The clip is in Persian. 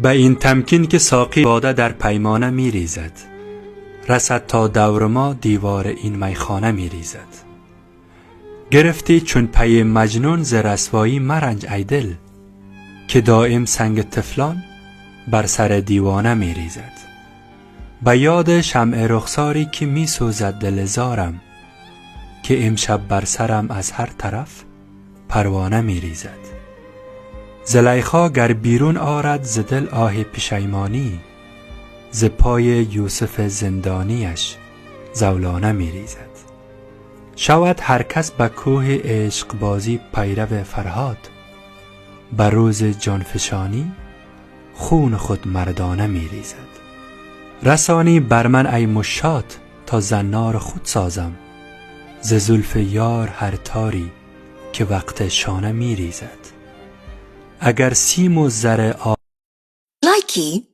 به این تمکین که ساقی باده در پیمانه می ریزد، رسد تا دور ما دیوار این میخانه می ریزد. گرفتی چون پی مجنون ز رسوایی مرنج ای دل، که دائم سنگ طفلان بر سر دیوانه می ریزد. به یاد شمع رخساری که می سوزد دل زارم، که امشب بر سرم از هر طرف پروانه می ریزد. زلیخا گر بیرون آرد ز دل آه پشیمانی، ز پای یوسف زندانیش زولانه می ریزد. شود هر کس به کوه عشق بازی پیرو فرهاد، بر روز جانفشانی خون خود مردانه می ریزد. رسانی بر من ای مشاط تا زنار خود سازم، ز زلف یار هر تاری که وقت شانه می ریزد. اگر سیم و زر لایکی